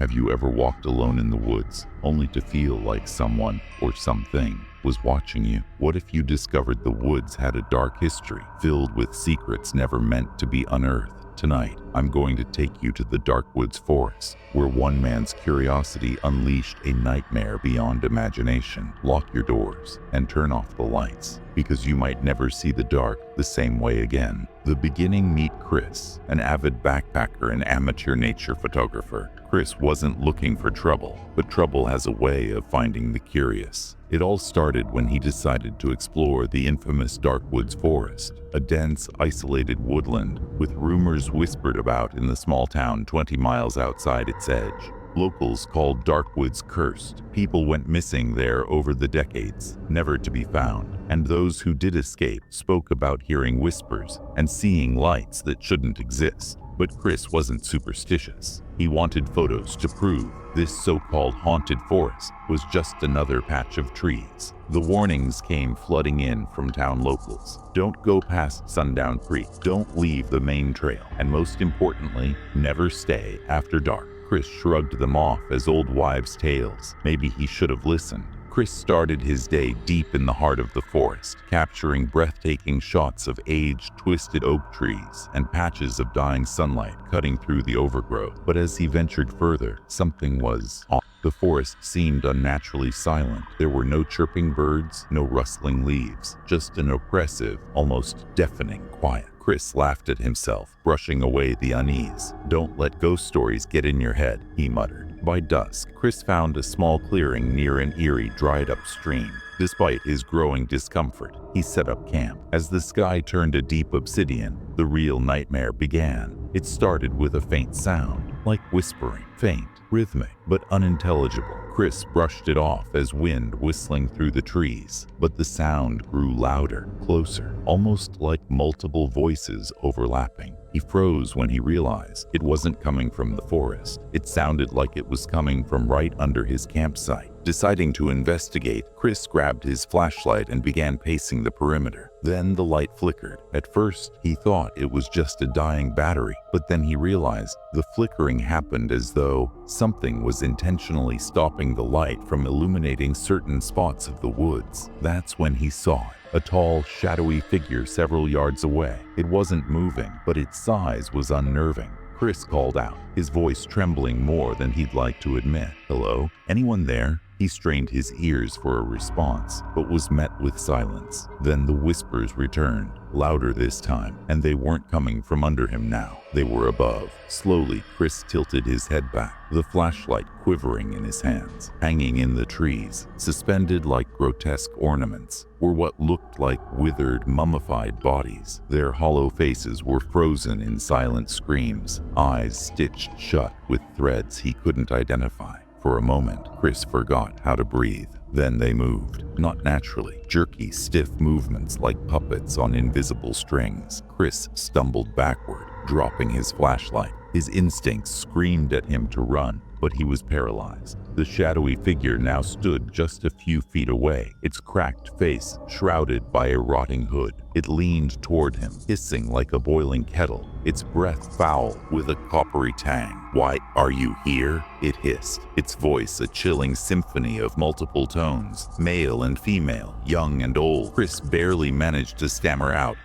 Have you ever walked alone in the woods, only to feel like someone or something was watching you? What if you discovered the woods had a dark history, filled with secrets never meant to be unearthed? Tonight, I'm going to take you to the dark woods forest, where one man's curiosity unleashed a nightmare beyond imagination. Lock your doors and turn off the lights, because you might never see the dark the same way again. The beginning. Meet Chris, an avid backpacker and amateur nature photographer. Chris wasn't looking for trouble, but trouble has a way of finding the curious. It all started when he decided to explore the infamous Darkwoods Forest, a dense, isolated woodland with rumors whispered about in the small town 20 miles outside its edge. Locals called Darkwoods cursed. People went missing there over the decades, never to be found, and those who did escape spoke about hearing whispers and seeing lights that shouldn't exist. But Chris wasn't superstitious. He wanted photos to prove this so-called haunted forest was just another patch of trees. The warnings came flooding in from town locals. Don't go past Sundown Creek, don't leave the main trail, and most importantly, never stay after dark. Chris shrugged them off as old wives' tales. Maybe he should have listened. Chris started his day deep in the heart of the forest, capturing breathtaking shots of aged, twisted oak trees and patches of dying sunlight cutting through the overgrowth. But as he ventured further, something was off. The forest seemed unnaturally silent. There were no chirping birds, no rustling leaves, just an oppressive, almost deafening quiet. Chris laughed at himself, brushing away the unease. "Don't let ghost stories get in your head," he muttered. By dusk, Chris found a small clearing near an eerie, dried-up stream. Despite his growing discomfort, he set up camp. As the sky turned a deep obsidian, the real nightmare began. It started with a faint sound, like whispering, faint, rhythmic, but unintelligible. Chris brushed it off as wind whistling through the trees, but the sound grew louder, closer, almost like multiple voices overlapping. He froze when he realized it wasn't coming from the forest. It sounded like it was coming from right under his campsite. Deciding to investigate, Chris grabbed his flashlight and began pacing the perimeter. Then the light flickered. At first, he thought it was just a dying battery, but then he realized the flickering happened as though something was intentionally stopping the light from illuminating certain spots of the woods. That's when he saw it. A tall, shadowy figure several yards away. It wasn't moving, but its size was unnerving. Chris called out, his voice trembling more than he'd like to admit. "Hello? Anyone there?" He strained his ears for a response, but was met with silence. Then the whispers returned, louder this time, and they weren't coming from under him now. They were above. Slowly, Chris tilted his head back, the flashlight quivering in his hands. Hanging in the trees, suspended like grotesque ornaments, were what looked like withered, mummified bodies. Their hollow faces were frozen in silent screams, eyes stitched shut with threads he couldn't identify. For a moment, Chris forgot how to breathe. Then they moved, not naturally, jerky, stiff movements like puppets on invisible strings. Chris stumbled backward, dropping his flashlight. His instincts screamed at him to run, but he was paralyzed. The shadowy figure now stood just a few feet away, its cracked face shrouded by a rotting hood. It leaned toward him, hissing like a boiling kettle, its breath foul with a coppery tang. "Why are you here?" it hissed, its voice a chilling symphony of multiple tones, male and female, young and old. Chris barely managed to stammer out,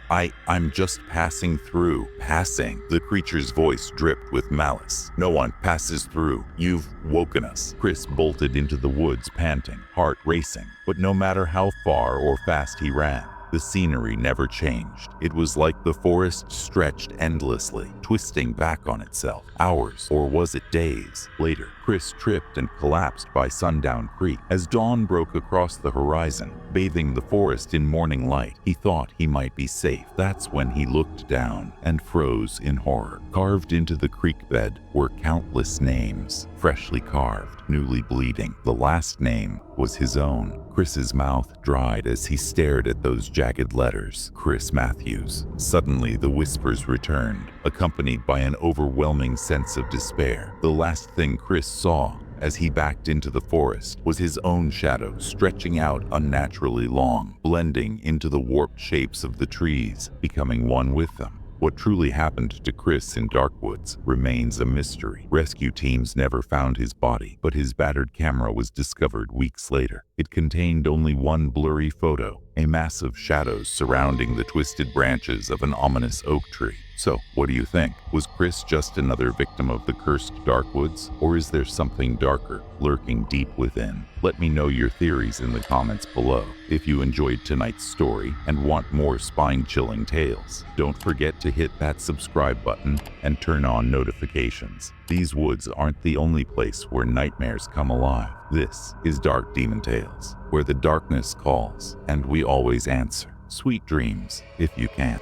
I'm just passing through." Passing? The creature's voice dripped with malice. "No one passes through. You've woken us." Chris bolted into the woods panting, heart racing. But no matter how far or fast he ran, the scenery never changed. It was like the forest stretched endlessly, twisting back on itself. Hours, or was it days, later, Chris tripped and collapsed by Sundown Creek. As dawn broke across the horizon, bathing the forest in morning light, he thought he might be safe. That's when he looked down and froze in horror. Carved into the creek bed were countless names, freshly carved, newly bleeding. The last name was his own. Chris's mouth dried as he stared at those jagged letters. Chris Matthews. Suddenly, the whispers returned, accompanied by an overwhelming sense of despair. The last thing Chris saw as he backed into the forest was his own shadow stretching out unnaturally long, blending into the warped shapes of the trees, becoming one with them. What truly happened to Chris in Darkwoods remains a mystery. Rescue teams never found his body, but his battered camera was discovered weeks later. It contained only one blurry photo, a mass of shadows surrounding the twisted branches of an ominous oak tree. So, what do you think? Was Chris just another victim of the cursed Darkwoods, or is there something darker lurking deep within? Let me know your theories in the comments below. If you enjoyed tonight's story and want more spine-chilling tales, don't forget to hit that subscribe button and turn on notifications. These woods aren't the only place where nightmares come alive. This is Dark Demon Tales, where the darkness calls and we always answer. Sweet dreams, if you can.